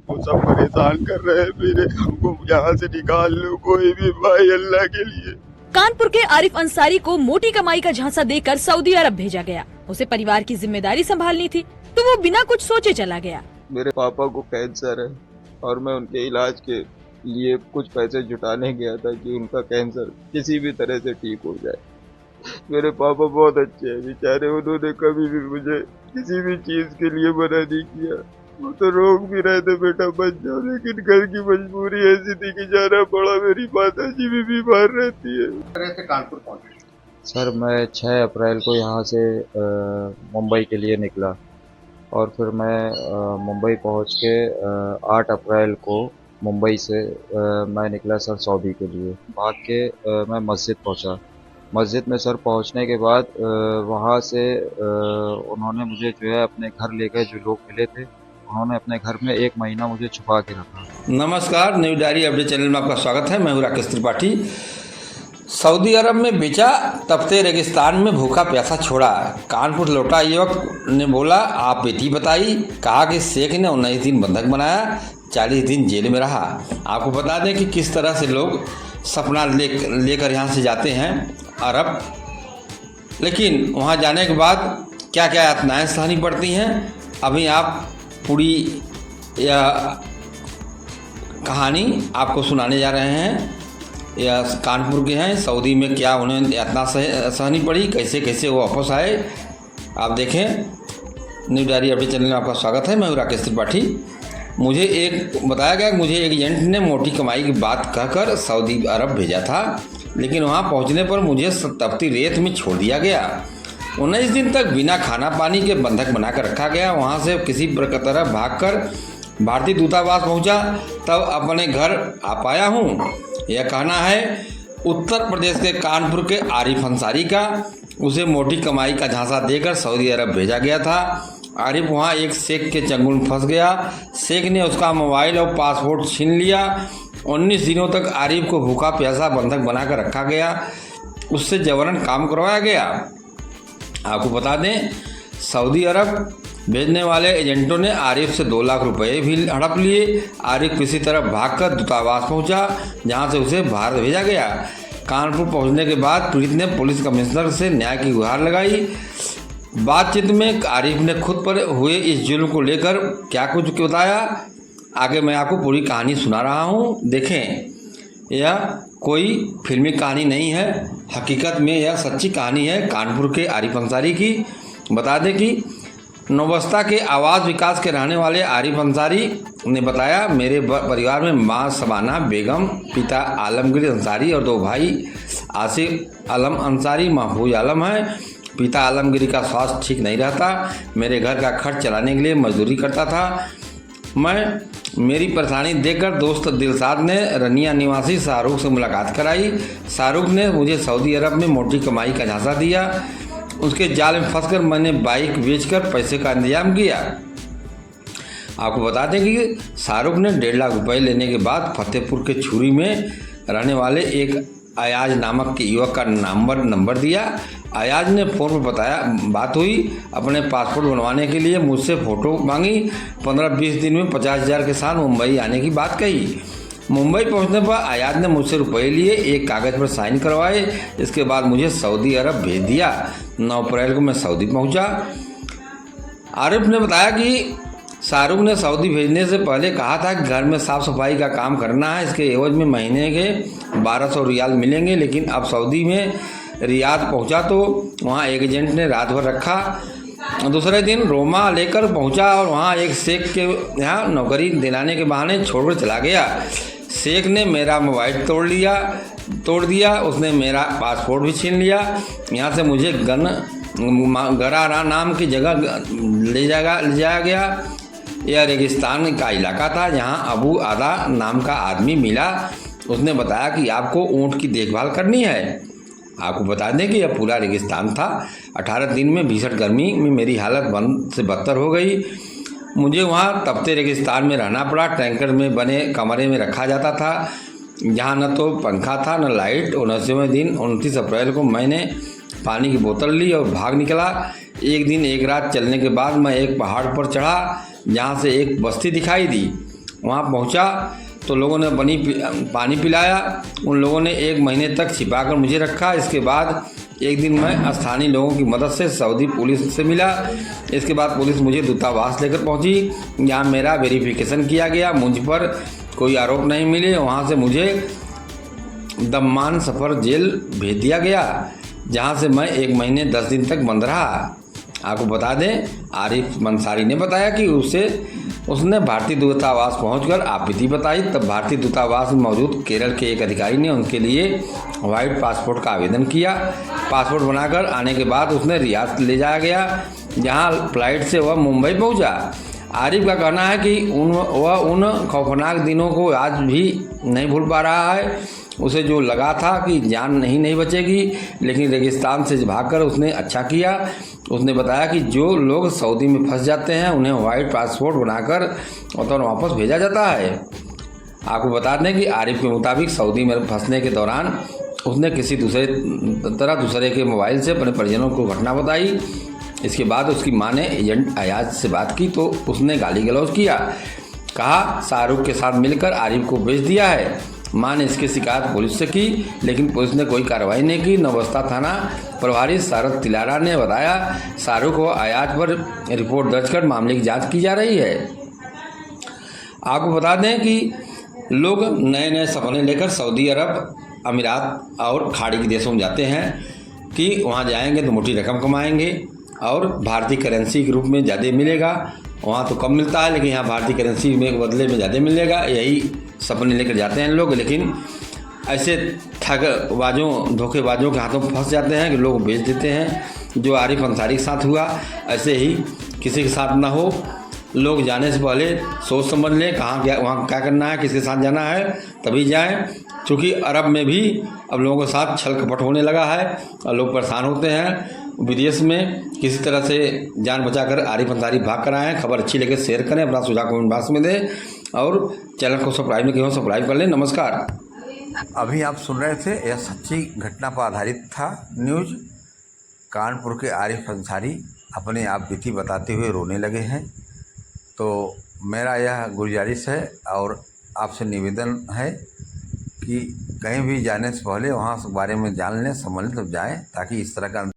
हमको सब परेशान कर रहे हैं। मेरे हमको यहाँ से निकाल लो कोई भी भाई, अल्लाह के लिए। कानपुर के आरिफ अंसारी को मोटी कमाई का झांसा देकर सऊदी अरब भेजा गया। उसे परिवार की जिम्मेदारी संभालनी थी, तो वो बिना कुछ सोचे चला गया। मेरे पापा को कैंसर है और मैं उनके इलाज के लिए कुछ पैसे जुटाने गया था कि उनका कैंसर किसी भी तरह से ठीक हो जाए। मेरे पापा बहुत अच्छे हैं बेचारे, उन्होंने कभी भी मुझे किसी भी चीज के लिए मना नहीं किया। वो तो रोक भी रहे थे बेटा बच जाओ, लेकिन घर की मजबूरी ऐसी थी कि जाना पड़ा। मेरी माता जी भी बीमार रहती है। कानपुर पहुंचे सर, मैं 6 अप्रैल को यहाँ से मुंबई के लिए निकला और फिर मैं मुंबई पहुँच के 8 अप्रैल को मुंबई से मैं निकला सर सऊदी के लिए। भाग के मैं मस्जिद पहुँचा। मस्जिद में सर पहुँचने के बाद वहाँ से उन्होंने मुझे जो है अपने घर ले गए। जो लोग मिले थे उन्होंने अपने घर में 1 महीना मुझे छुपा के रखा। नमस्कार, न्यूज डायरी अपडेट चैनल में आपका स्वागत है। मैं हूं राकेश त्रिपाठी। सऊदी अरब में बेचा, तपते रेगिस्तान में भूखा प्यासा छोड़ा। कानपुर लौटा युवक ने बोला आप बेटी बताई। कहा कि शेख ने 19 दिन बंधक बनाया, 40 दिन जेल में रहा। आपको बता दें कि किस तरह से लोग सपना लेकर यहाँ से जाते हैं अरब, लेकिन वहाँ जाने के बाद क्या क्या यातनाएं सहनी पड़ती हैं, अभी आप पूरी यह कहानी आपको सुनाने जा रहे हैं। यह कानपुर के हैं, सऊदी में क्या उन्हें यातना सहनी पड़ी, कैसे कैसे वो वापस आए, आप देखें। न्यूज डायरी अपडेट चैनल में आपका स्वागत है। मैं हूं राकेश त्रिपाठी। मुझे एक बताया गया, मुझे एक एजेंट ने मोटी कमाई की बात कहकर सऊदी अरब भेजा था, लेकिन वहां पहुंचने पर मुझे तपती रेत में छोड़ दिया गया। 19 दिन तक बिना खाना पानी के बंधक बनाकर रखा गया। वहां से किसी तरह भागकर भारतीय दूतावास पहुंचा, तब अपने घर आ पाया हूं। यह कहना है उत्तर प्रदेश के कानपुर के आरिफ अंसारी का। उसे मोटी कमाई का झांसा देकर सऊदी अरब भेजा गया था। आरिफ वहां एक शेख के चंगुल में फंस गया। शेख ने उसका मोबाइल और पासपोर्ट छीन लिया। 19 दिनों तक आरिफ को भूखा प्यासा बंधक बनाकर रखा गया। उससे जबरन काम करवाया गया। आपको बता दें, सऊदी अरब भेजने वाले एजेंटों ने आरिफ से 2 लाख रुपए भी हड़प लिए। आरिफ किसी तरह भागकर दूतावास पहुंचा, जहां से उसे भारत भेजा गया। कानपुर पहुंचने के बाद पीड़ित ने पुलिस कमिश्नर से न्याय की गुहार लगाई। बातचीत में आरिफ ने खुद पर हुए इस जुल्म को लेकर क्या कुछ बताया, आगे मैं आपको पूरी कहानी सुना रहा हूं। देखें, यह कोई फिल्मी कहानी नहीं है, हकीकत में यह सच्ची कहानी है कानपुर के आरिफ अंसारी की। बता दें कि नौबस्ता के आवास विकास के रहने वाले आरिफ अंसारी ने बताया, मेरे परिवार में माँ सबाना बेगम, पिता आलमगीर अंसारी और 2 भाई आसिफ आलम अंसारी, महफूज आलम है। पिता आलमगीर का स्वास्थ्य ठीक नहीं रहता। मेरे घर का खर्च चलाने के लिए मजदूरी करता था। मेरी परेशानी देखकर दोस्त दिलशाद ने रनिया निवासी शाहरुख से मुलाकात कराई। शाहरुख ने मुझे सऊदी अरब में मोटी कमाई का झांसा दिया। उसके जाल में फंसकर मैंने बाइक बेचकर पैसे का इंतजाम किया। आपको बता दें कि शाहरुख ने 1.5 लाख रुपए लेने के बाद फतेहपुर के छुरी में रहने वाले एक अयाज नामक के युवक का नंबर दिया। अयाज ने फोन पर बताया, बात हुई। अपने पासपोर्ट बनवाने के लिए मुझसे फ़ोटो मांगी। 15-20 दिन में 50,000 के साथ मुंबई आने की बात कही। मुंबई पहुंचने पर अयाज ने मुझसे रुपए लिए, एक कागज़ पर साइन करवाए। इसके बाद मुझे सऊदी अरब भेज दिया। 9 अप्रैल को मैं सऊदी पहुंचा। आरिफ ने बताया कि शाहरुख ने सऊदी भेजने से पहले कहा था कि घर में साफ सफाई का काम करना है, इसके एवज में महीने के 1200 रियाल मिलेंगे। लेकिन अब सऊदी में रियाद पहुंचा तो वहां एक एजेंट ने रात भर रखा। दूसरे दिन रोमा लेकर पहुंचा और वहां एक शेख के यहाँ नौकरी दिलाने के बहाने छोड़कर चला गया। शेख ने मेरा मोबाइल तोड़ दिया। उसने मेरा पासपोर्ट भी छीन लिया। यहाँ से मुझे गरारा नाम की जगह ले जाया गया। यह रेगिस्तान का इलाका था, जहाँ अबू आदा नाम का आदमी मिला। उसने बताया कि आपको ऊँट की देखभाल करनी है। आपको बता दें कि यह पूरा रेगिस्तान था। 18 दिन में भीषण गर्मी में मेरी हालत बद से बदतर हो गई। मुझे वहाँ तपते रेगिस्तान में रहना पड़ा। टैंकर में बने कमरे में रखा जाता था, जहाँ न तो पंखा था न लाइट। 19वें दिन 29 अप्रैल को मैंने पानी की बोतल ली और भाग निकला। 1 दिन 1 रात चलने के बाद मैं एक पहाड़ पर चढ़ा, जहाँ से एक बस्ती दिखाई दी। वहाँ पहुँचा तो लोगों ने पानी पिलाया। उन लोगों ने 1 महीने तक छिपा कर मुझे रखा। इसके बाद एक दिन मैं स्थानीय लोगों की मदद से सऊदी पुलिस से मिला। इसके बाद पुलिस मुझे दूतावास लेकर पहुंची, जहां मेरा वेरिफिकेशन किया गया। मुझ पर कोई आरोप नहीं मिले। वहां से मुझे दम्मान सफ़र जेल भेज दिया गया, जहां से मैं 1 महीने 10 दिन तक बंद रहा। आपको बता दें, आरिफ अंसारी ने बताया कि उसने भारतीय दूतावास पहुंचकर आपत्ति बताई। तब भारतीय दूतावास में मौजूद केरल के एक अधिकारी ने उनके लिए वाइट पासपोर्ट का आवेदन किया। पासपोर्ट बनाकर आने के बाद उसने रियाद ले जाया गया, जहां फ्लाइट से वह मुंबई पहुंचा। आरिफ का कहना है कि वह उन खौफनाक दिनों को आज भी नहीं भूल पा रहा है। उसे जो लगा था कि जान नहीं बचेगी, लेकिन रेगिस्तान से भागकर उसने अच्छा किया। उसने बताया कि जो लोग सऊदी में फंस जाते हैं उन्हें वाइट पासपोर्ट बनाकर वतन वापस भेजा जाता है। आपको बता दें कि आरिफ के मुताबिक सऊदी में फंसने के दौरान उसने किसी दूसरे के मोबाइल से अपने परिजनों को घटना बताई। इसके बाद उसकी मां ने एजेंट अयाज से बात की तो उसने गाली गलौज किया। कहा शाहरुख के साथ मिलकर आरिफ को बेच दिया है। मां ने इसकी शिकायत पुलिस से की, लेकिन पुलिस ने कोई कार्रवाई नहीं की। नवबस्ता थाना प्रभारी शरद तिलारा ने बताया, शाहरुख व अयाज पर रिपोर्ट दर्ज कर मामले की जांच की जा रही है। आपको बता दें कि लोग नए सपने लेकर सऊदी अरब, अमीरात और खाड़ी के देशों में जाते हैं कि वहाँ जाएंगे तो मोटी रकम कमाएंगे और भारतीय करेंसी के रूप में ज़्यादा मिलेगा। वहाँ तो कम मिलता है, लेकिन यहाँ भारतीय करेंसी में बदले में ज़्यादा मिलेगा। यही सपने लेकर जाते हैं लोग, लेकिन ऐसे ठगबाजों, धोखेबाजों के हाथों फंस जाते हैं कि लोग बेच देते हैं। जो आरिफ अंसारी के साथ हुआ, ऐसे ही किसी के साथ ना हो। लोग जाने से पहले सोच समझ लें वहाँ क्या करना है, किसके साथ जाना है, तभी जाएं। क्योंकि अरब में भी अब लोगों के साथ छल कपट होने लगा है और लोग परेशान होते हैं। विदेश में किसी तरह से जान बचाकर आरिफ अंसारी भाग कर आए हैं। खबर अच्छी लगे शेयर करें, अपना सुझाव कमेंट बॉक्स में दें और चैनल को सब्सक्राइब नहीं किया हो सब्सक्राइब कर लें। नमस्कार। अभी आप सुन रहे थे, यह सच्ची घटना पर आधारित था न्यूज़। कानपुर के आरिफ अंसारी अपने आप बीती बताते हुए रोने लगे हैं। तो मेरा यह गुजारिश है और आपसे निवेदन है कि कहीं भी जाने से पहले वहाँ के बारे में जान लें, समझ लें तब जाएं, ताकि इस तरह का